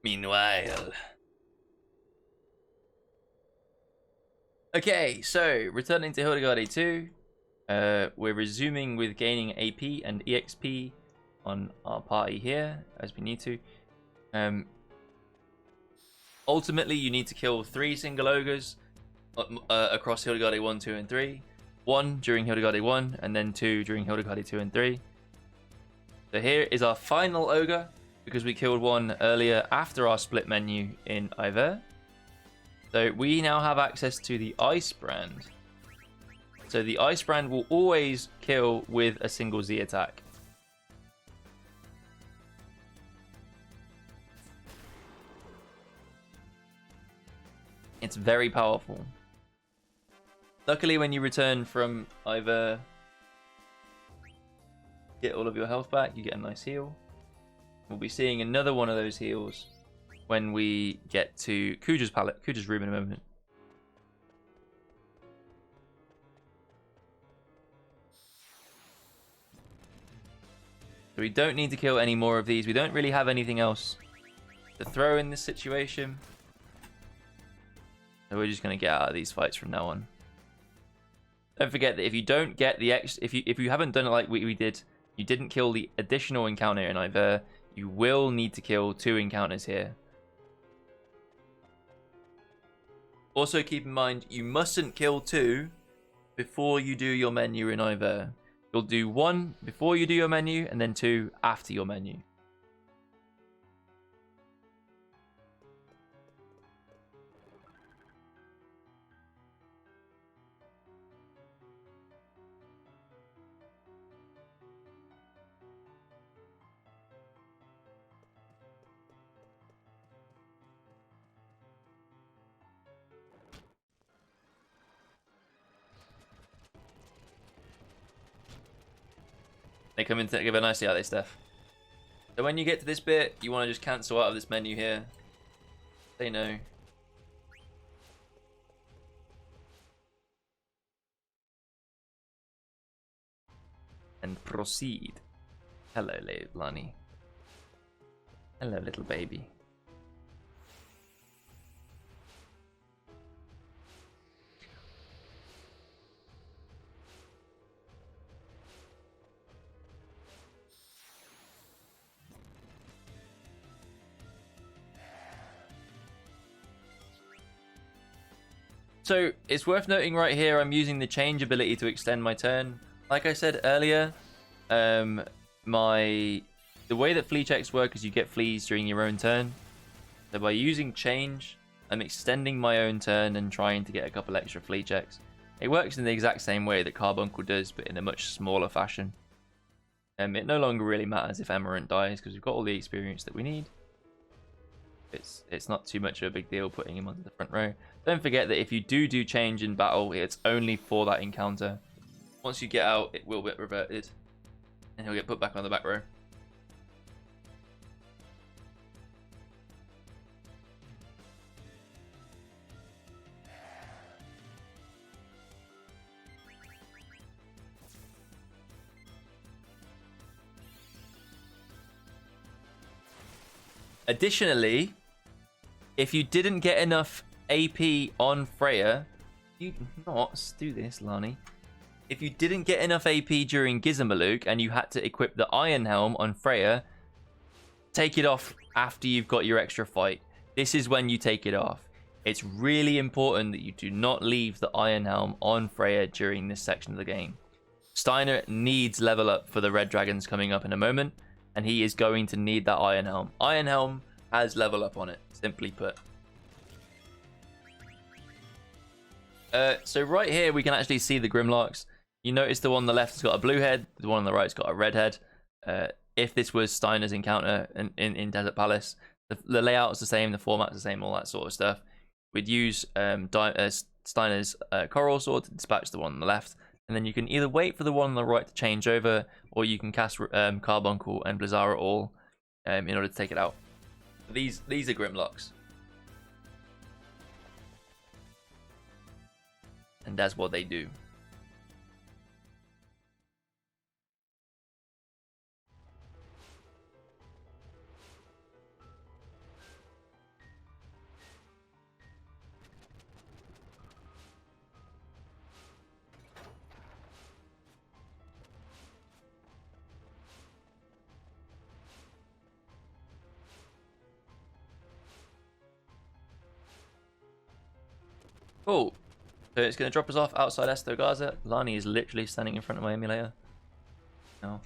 Meanwhile. Okay, so returning to Hilde Garde 2, we're resuming with gaining AP and EXP on our party here, as we need to. Ultimately, you need to kill 3 single ogres across Hilde Garde 1, 2, and 3. 1 during Hilde Garde 1, and then 2 during Hilde Garde 2 and 3. So here is our final ogre, because we killed one earlier after our split menu in Iver. So we now have access to the Ice Brand. So the Ice Brand will always kill with a single Z attack. It's very powerful. Luckily, when you return from either get all of your health back, you get a nice heal. We'll be seeing another one of those heals when we get to Kuja's room in a moment. So we don't need to kill any more of these. We don't really have anything else to throw in this situation. So we're just going to get out of these fights from now on. Don't forget that if you don't get the if you haven't done it like we did, you didn't kill the additional encounter in Iver, you will need to kill 2 encounters here. Also keep in mind, you mustn't kill 2 before you do your menu in Iver. You'll do 1 before you do your menu, and then 2 after your menu. They come in together nicely, out they, Steph. So when you get to this bit, you want to just cancel out of this menu here. Say no. And proceed. Hello, Lani. Hello, little baby. So it's worth noting right here, I'm using the change ability to extend my turn. Like I said earlier, the way that flea checks work is you get fleas during your own turn. So by using change, I'm extending my own turn and trying to get a couple extra flea checks. It works in the exact same way that Carbuncle does, but in a much smaller fashion. It no longer really matters if Emerald dies because we've got all the experience that we need. It's not too much of a big deal putting him onto the front row. Don't forget that if you do change in battle, it's only for that encounter. Once you get out, it will get reverted, and he'll get put back on the back row. Additionally, if you didn't get enough AP on Freya, you not do this, Lani. If you didn't get enough AP during Gizmaluke and you had to equip the Iron Helm on Freya, take it off after you've got your extra fight. This is when you take it off. It's really important that you do not leave the Iron Helm on Freya during this section of the game. Steiner needs level up for the Red Dragons coming up in a moment, and he is going to need that Iron Helm. Iron Helm has level up on it, simply put. So right here, we can actually see the Grimlocks. You notice the one on the left has got a blue head, the one on the right's got a red head. If this was Steiner's encounter in Desert Palace, the layout's the same, the format's the same, all that sort of stuff. We'd use Steiner's Coral Sword to dispatch the one on the left, and then you can either wait for the one on the right to change over, or you can cast Carbuncle and Blizzara all in order to take it out. These are Grimlocks. And that's what they do. Cool. So it's going to drop us off outside Esto Gaza. Lani is literally standing in front of my emulator. No.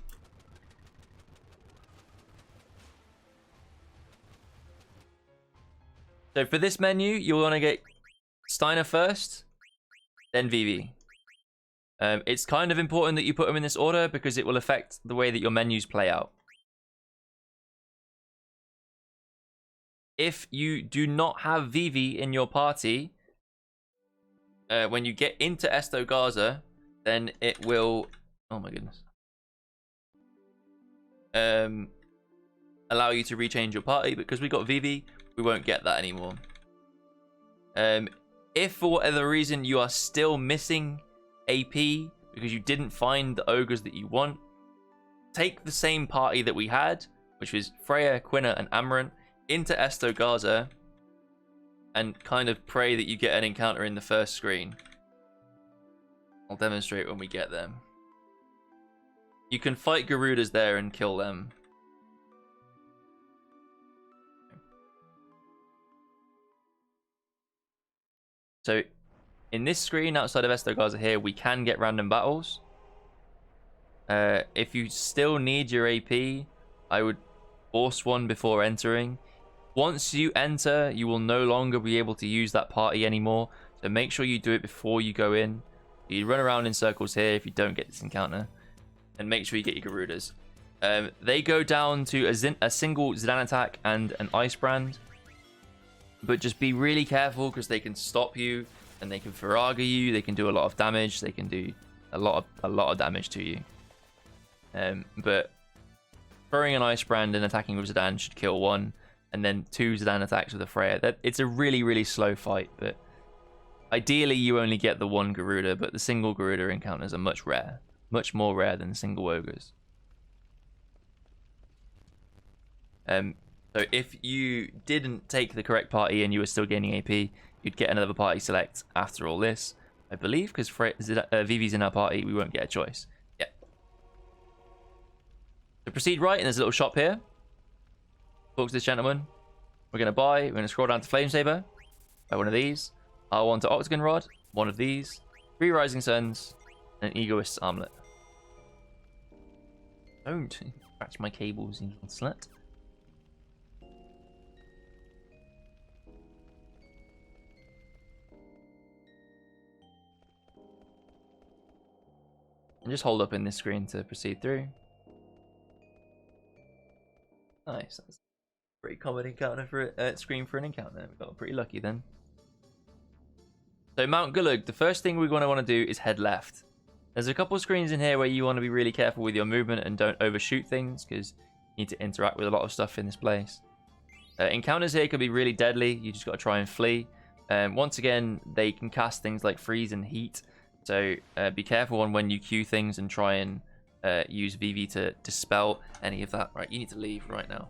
So for this menu, you'll want to get Steiner first, then Vivi. It's kind of important that you put them in this order because it will affect the way that your menus play out. If you do not have Vivi in your party, when you get into Esto Gaza, then it will... Oh my goodness. Allow you to rechange your party. Because we got Vivi, we won't get that anymore. If for whatever reason you are still missing AP because you didn't find the ogres that you want, take the same party that we had, which was Freya, Quina, and Amaranth, into Esto Gaza and kind of pray that you get an encounter in the first screen. I'll demonstrate when we get them. You can fight Garudas there and kill them. So in this screen outside of Esto Gaza here, we can get random battles. If you still need your AP, I would force one before entering. Once you enter, you will no longer be able to use that party anymore. So make sure you do it before you go in. You run around in circles here if you don't get this encounter. And make sure you get your Garudas. They go down to a single Zidane attack and an Ice Brand. But just be really careful because they can stop you and they can Faraga you. They can do a lot of damage. They can do a lot of damage to you. But throwing an Ice Brand and attacking with Zidane should kill one. And then 2 Zidane attacks with a Freya. It's a really, really slow fight. But ideally, you only get the 1 Garuda. But the single Garuda encounters are much more rare than single ogres. So if you didn't take the correct party and you were still gaining AP, you'd get another party select after all this, I believe, because Vivi's in our party, we won't get a choice. Yeah. So proceed right, and there's a little shop here. Talk to this gentleman. We're going to buy. We're going to scroll down to Flamesaver. Buy one of these. R1 to Octagon Rod. One of these. 3 Rising Suns. And an Egoist's Armlet. Don't scratch my cables, you slut. And just hold up in this screen to proceed through. Nice. That's a pretty common encounter for screen for an encounter. We got pretty lucky then. So Mount Gulag, the first thing we're going to want to do is head left. There's a couple of screens in here where you want to be really careful with your movement and don't overshoot things because you need to interact with a lot of stuff in this place. Encounters here could be really deadly. You just got to try and flee. Once again, they can cast things like freeze and heat. So be careful on when you queue things and try and use Vivi to dispel any of that. Right, you need to leave right now.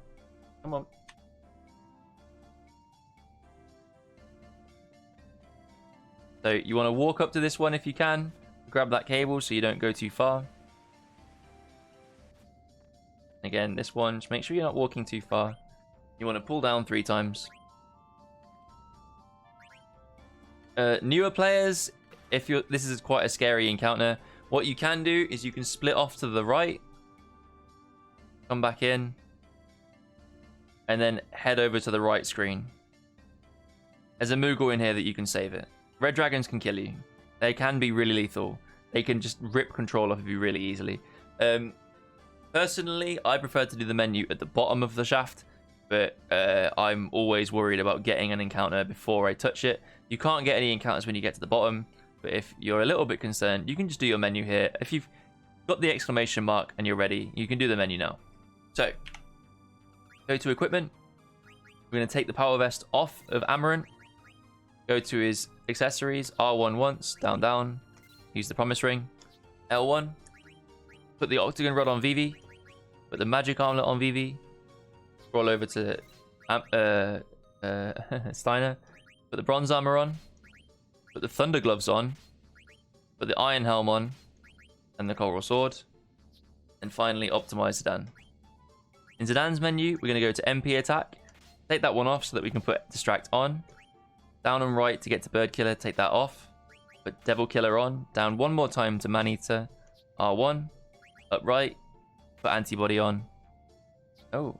Come on. So you want to walk up to this one if you can. Grab that cable so you don't go too far. Again, this one, just make sure you're not walking too far. You want to pull down 3 times. Newer players, this is quite a scary encounter. What you can do is you can split off to the right, come back in, and then head over to the right screen. There's a Moogle in here that you can save it. Red dragons can kill you. They can be really lethal. They can just rip control off of you really easily. Personally, I prefer to do the menu at the bottom of the shaft, but I'm always worried about getting an encounter before I touch it. You can't get any encounters when you get to the bottom, but if you're a little bit concerned, you can just do your menu here. If you've got the exclamation mark and you're ready, you can do the menu now. So, go to equipment. We're going to take the power vest off of Amaranth. Go to his accessories, R1 once, down, down. Use the promise ring, L1. Put the octagon rod on Vivi. Put the magic armlet on Vivi. Scroll over to Steiner. Put the bronze armor on. Put the thunder gloves on. Put the iron helm on. And the coral sword. And finally optimize Zidane. In Zidane's menu, we're going to go to MP attack. Take that one off so that we can put distract on. Down and right to get to Bird Killer, take that off. Put Devil Killer on. Down one more time to Man-Eater. R1. Up right. Put Antibody on. Oh.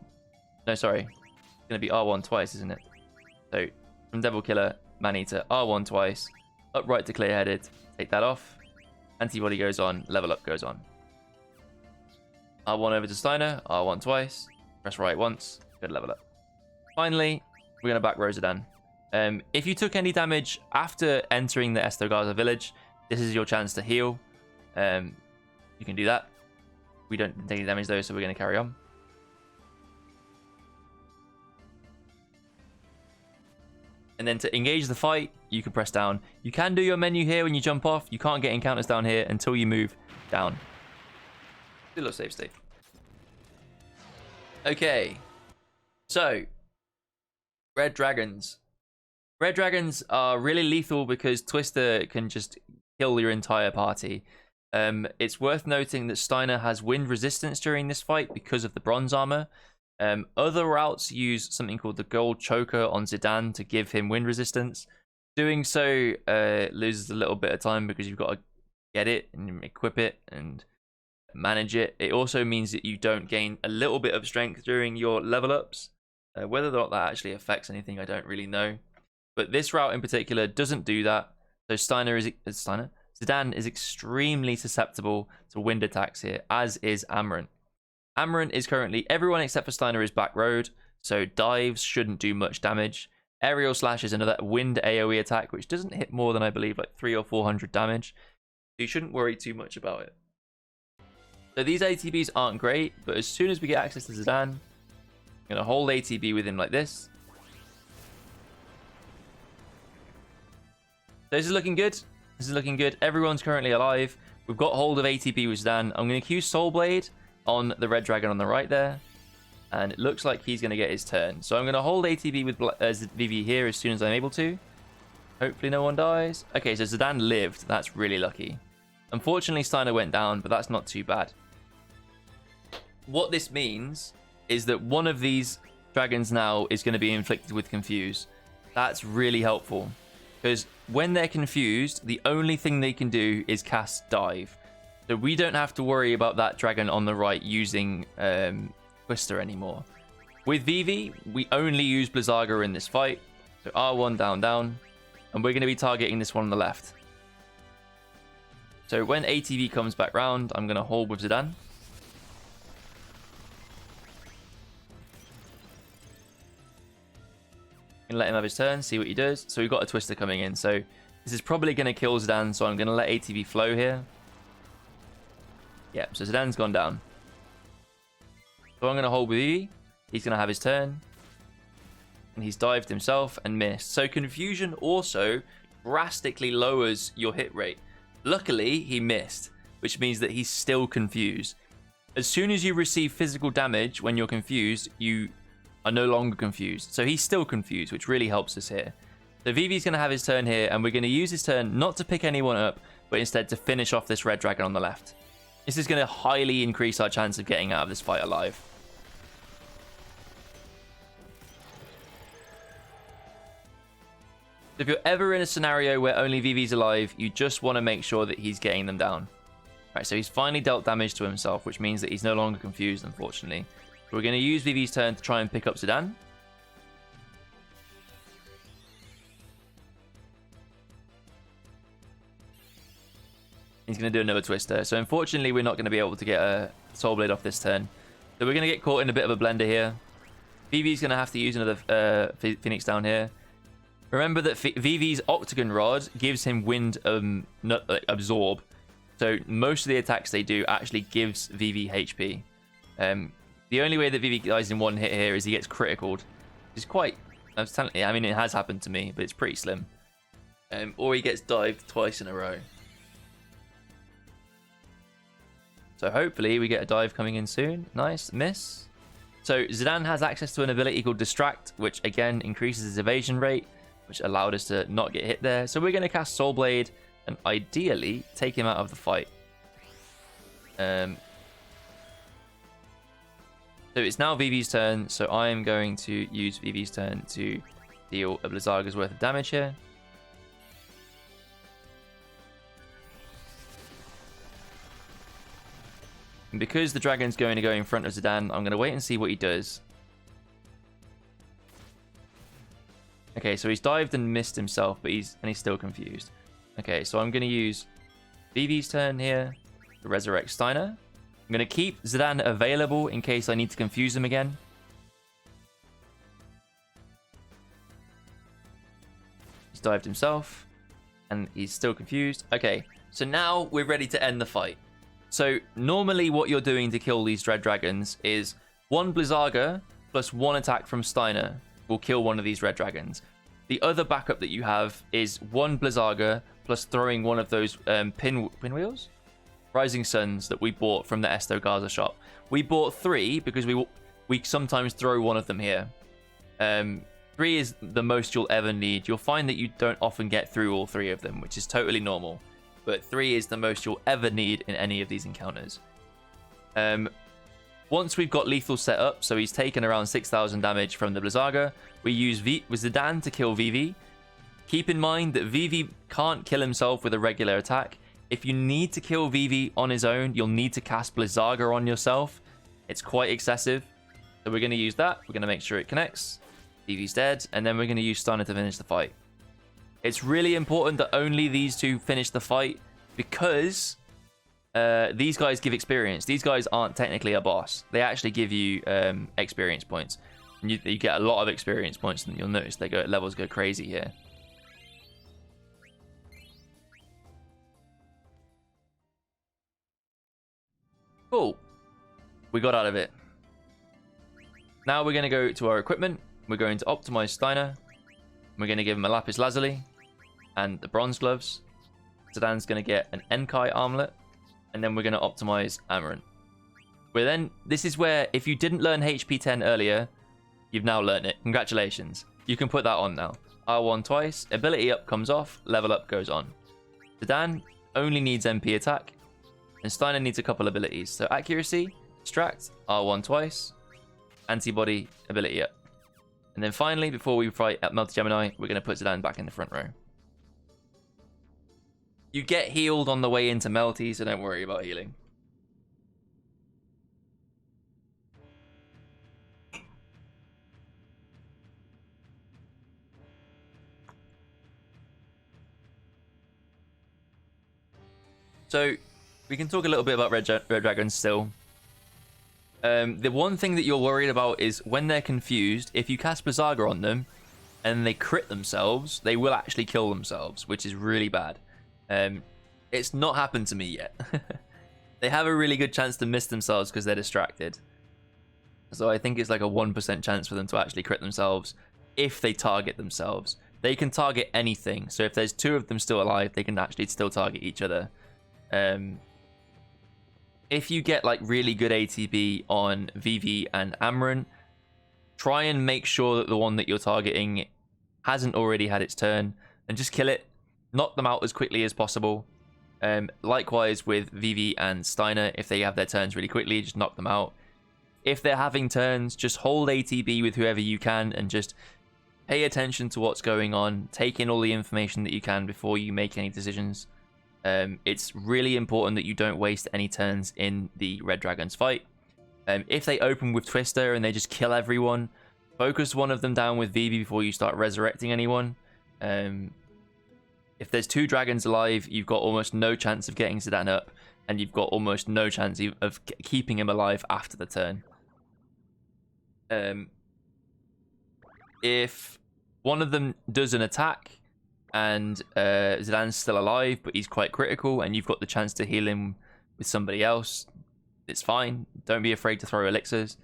No, sorry. It's going to be R1 twice, isn't it? So, from Devil Killer, Man-Eater, R1 twice. Up right to Clear-Headed. Take that off. Antibody goes on. Level Up goes on. R1 over to Steiner. R1 twice. Press right once. Good level up. Finally, we're going to back Rosadan. If you took any damage after entering the Esto Gaza village, this is your chance to heal. You can do that. We don't take any damage though, so we're going to carry on. And then to engage the fight, you can press down. You can do your menu here when you jump off. You can't get encounters down here until you move down. Do a little save state. Okay. So, Red Dragons. Red Dragons are really lethal because Twister can just kill your entire party. It's worth noting that Steiner has wind resistance during this fight because of the bronze armor. Other routes use something called the gold choker on Zidane to give him wind resistance. Doing so loses a little bit of time because you've got to get it and equip it and manage it. It also means that you don't gain a little bit of strength during your level ups. Whether or not that actually affects anything, I don't really know. But this route in particular doesn't do that. So Zidane is extremely susceptible to wind attacks here, as is Amarant. Amarant is currently, everyone except for Steiner is back road, so dives shouldn't do much damage. Aerial Slash is another wind AoE attack, which doesn't hit more than, I believe, like 300 or 400 damage. So you shouldn't worry too much about it. So these ATBs aren't great, but as soon as we get access to Zidane, I'm going to hold ATB with him like this. So this is looking good. This is looking good. Everyone's currently alive. We've got hold of ATB with Zidane. I'm going to cue Soul Blade on the red dragon on the right there. And it looks like he's going to get his turn. So I'm going to hold ATB with VV here as soon as I'm able to. Hopefully no one dies. Okay, so Zidane lived. That's really lucky. Unfortunately, Steiner went down, but that's not too bad. What this means is that one of these dragons now is going to be inflicted with Confuse. That's really helpful. Because when they're confused, the only thing they can do is cast Dive. So we don't have to worry about that dragon on the right using Twister anymore. With Vivi, we only use Blizzaga in this fight. So R1 down, down. And we're going to be targeting this one on the left. So when ATB comes back round, I'm going to hold with Zidane. And let him have his turn, see what he does. So we've got a Twister coming in. So this is probably going to kill Zidane. So I'm going to let ATB flow here. Yeah, so Zidane's gone down. So I'm going to hold with Vivi. He's going to have his turn. And he's dived himself and missed. So Confusion also drastically lowers your hit rate. Luckily, he missed, which means that he's still confused. As soon as you receive physical damage when you're confused, you are no longer confused. So he's still confused, which really helps us here. So Vivi's going to have his turn here, and we're going to use his turn not to pick anyone up, but instead to finish off this red dragon on the left. This is going to highly increase our chance of getting out of this fight alive. If you're ever in a scenario where only Vivi's alive, you just want to make sure that he's getting them down. Right, so he's finally dealt damage to himself, which means that he's no longer confused, unfortunately. We're going to use Vivi's turn to try and pick up Zidane. He's going to do another Twister. So unfortunately, we're not going to be able to get a Soul Blade off this turn. So we're going to get caught in a bit of a blender here. Vivi's going to have to use another Phoenix down here. Remember that Vivi's Octagon Rod gives him wind absorb. So most of the attacks they do actually gives Vivi HP. The only way that Vivi dies in one hit here is he gets criticaled. It's quite... I mean, it has happened to me, but it's pretty slim. Or he gets dived twice in a row. So hopefully we get a dive coming in soon. Nice. Miss. So Zidane has access to an ability called Distract, which again increases his evasion rate, which allowed us to not get hit there. So we're going to cast Soul Blade and ideally take him out of the fight. So it's now Vivi's turn. So I am going to use Vivi's turn to deal a Blizzaga's worth of damage here. And because the dragon's going to go in front of Zidane, I'm going to wait and see what he does. Okay, so he's dived and missed himself, but he's still confused. Okay, so I'm going to use Vivi's turn here to resurrect Steiner. I'm going to keep Zidane available in case I need to confuse him again. He's dived himself, and he's still confused. Okay, so now we're ready to end the fight. So normally what you're doing to kill these Red Dragons is 1 Blizzaga plus 1 attack from Steiner will kill one of these Red Dragons. The other backup that you have is 1 Blizzaga plus throwing one of those pinwheels? Rising Suns that we bought from the Esto Gaza shop. We bought 3 because we sometimes throw one of them here. 3 is the most you'll ever need. You'll find that you don't often get through all 3 of them, which is totally normal. But 3 is the most you'll ever need in any of these encounters. Once we've got lethal set up, so he's taken around 6,000 damage from the Blizzaga, we use Zidane to kill Vivi. Keep in mind that Vivi can't kill himself with a regular attack. If you need to kill Vivi on his own, you'll need to cast Blizzaga on yourself. It's quite excessive. So we're going to use that. We're going to make sure it connects. Vivi's dead. And then we're going to use Steiner to finish the fight. It's really important that only these two finish the fight because these guys give experience. These guys aren't technically a boss. They actually give you experience points. And you get a lot of experience points, and you'll notice levels go crazy here. Cool. We got out of it. Now we're going to go to our equipment. We're going to optimize Steiner. We're going to give him a Lapis Lazuli and the bronze gloves. Zidane's going to get an Enkai armlet. And then we're going to optimize Amarant. This is where, if you didn't learn HP 10 earlier, you've now learned it. Congratulations. You can put that on now. R1 twice. Ability up comes off. Level up goes on. Zidane only needs MP attack. And Steiner needs a couple abilities. So accuracy, distract, R1 twice. Antibody, ability up. And then finally, before we fight at Meltigemini, we're going to put Zidane back in the front row. You get healed on the way into Melty, so don't worry about healing. So, we can talk a little bit about Red Dragons still. The one thing that you're worried about is when they're confused, if you cast Blizzaga on them and they crit themselves, they will actually kill themselves, which is really bad. It's not happened to me yet. They have a really good chance to miss themselves because they're distracted. So I think it's like a 1% chance for them to actually crit themselves if they target themselves. They can target anything. So if there's 2 of them still alive, they can actually still target each other. If you get like really good ATB on Vivi and Amarant, try and make sure that the one that you're targeting hasn't already had its turn and just kill it. Knock them out as quickly as possible. Likewise with Vivi and Steiner, if they have their turns really quickly, just knock them out. If they're having turns, just hold ATB with whoever you can and just pay attention to what's going on. Take in all the information that you can before you make any decisions. It's really important that you don't waste any turns in the Red Dragons fight. If they open with Twister and they just kill everyone, focus one of them down with Vivi before you start resurrecting anyone. If there's 2 dragons alive, you've got almost no chance of getting Zidane up, and you've got almost no chance of keeping him alive after the turn. If one of them does an attack and Zidane's still alive, but he's quite critical, and you've got the chance to heal him with somebody else, it's fine. Don't be afraid to throw elixirs.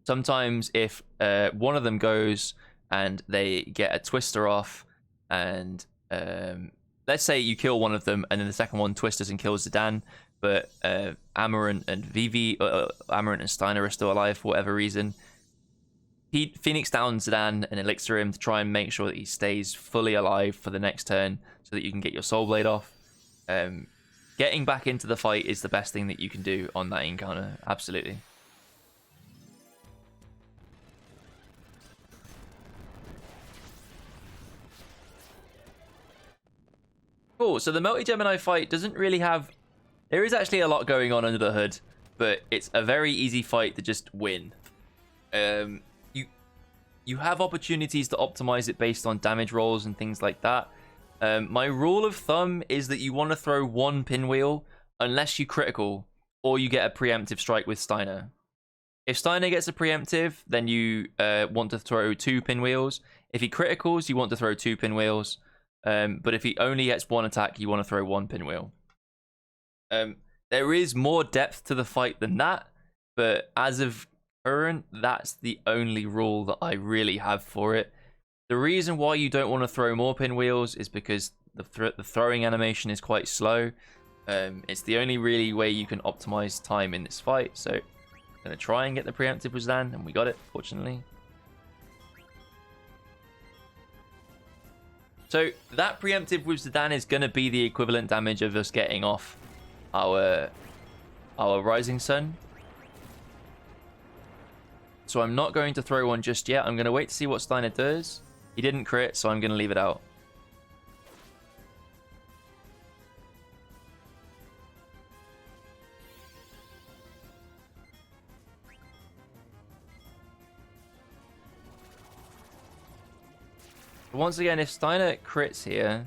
Sometimes if one of them goes and they get a Twister off, and let's say you kill one of them and then the second one twisters and kills Zidane, but Amarant and Vivi, Amarant and Steiner are still alive for whatever reason, Phoenix down Zidane and elixir him to try and make sure that he stays fully alive for the next turn so that you can get your Soul Blade off. Getting back into the fight is the best thing that you can do on that encounter, absolutely. Cool, so the Meltigemini fight doesn't really have... There is actually a lot going on under the hood, but it's a very easy fight to just win. You have opportunities to optimize it based on damage rolls and things like that. My rule of thumb is that you want to throw one pinwheel unless you critical or you get a preemptive strike with Steiner. If Steiner gets a preemptive, then you want to throw 2 pinwheels. If he criticals, you want to throw 2 pinwheels. But if he only gets 1 attack, you want to throw 1 pinwheel. There is more depth to the fight than that, but as of current, that's the only rule that I really have for it. The reason why you don't want to throw more pinwheels is because the throwing animation is quite slow. It's the only really way you can optimize time in this fight, so I'm going to try and get the preemptive with Zidane, and we got it, fortunately. So that preemptive with Zidane is going to be the equivalent damage of us getting off our Rising Sun. So I'm not going to throw one just yet. I'm going to wait to see what Steiner does. He didn't crit, so I'm going to leave it out. But once again, if Steiner crits here...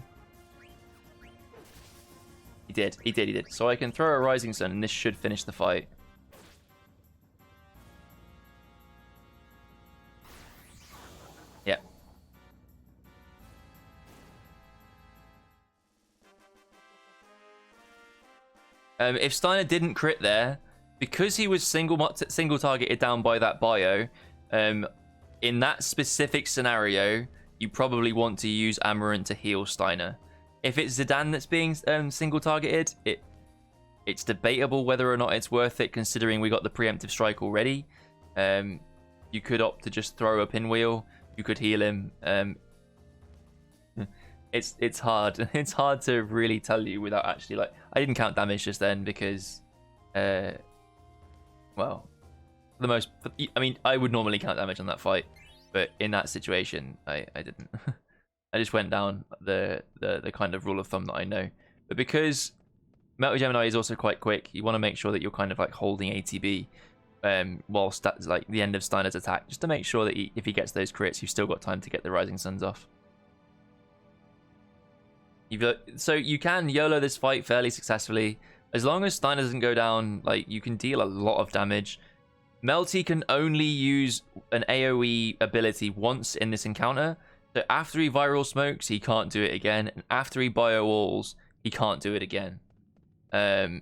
He did. So I can throw a Rising Sun, and this should finish the fight. Yeah. If Steiner didn't crit there, because he was single targeted down by that bio, in that specific scenario, you probably want to use Amarant to heal Steiner. If it's Zidane that's being single targeted, it's debatable whether or not it's worth it, considering we got the preemptive strike already. You could opt to just throw a pinwheel. You could heal him. It's hard. It's hard to really tell you without actually, like, I didn't count damage just then because, well, I mean, I would normally count damage on that fight, but in that situation, I didn't. I just went down the kind of rule of thumb that I know. But because Meltigemini is also quite quick, you want to make sure that you're kind of like holding ATB whilst that's like the end of Steiner's attack, just to make sure that if he gets those crits, you've still got time to get the Rising Suns off. So you can YOLO this fight fairly successfully. As long as Steiner doesn't go down, like, you can deal a lot of damage. Melty can only use an AoE ability once in this encounter. So after he viral smokes, he can't do it again. And after he bio walls, he can't do it again. So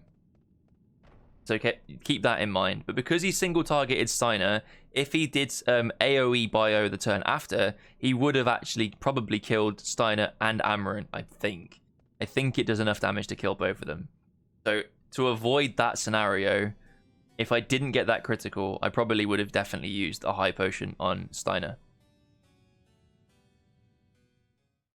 keep that in mind. But because he single targeted Steiner, if he did AoE bio the turn after, he would have actually probably killed Steiner and Amarant, I think. I think it does enough damage to kill both of them. So to avoid that scenario, if I didn't get that critical, I probably would have definitely used a high potion on Steiner.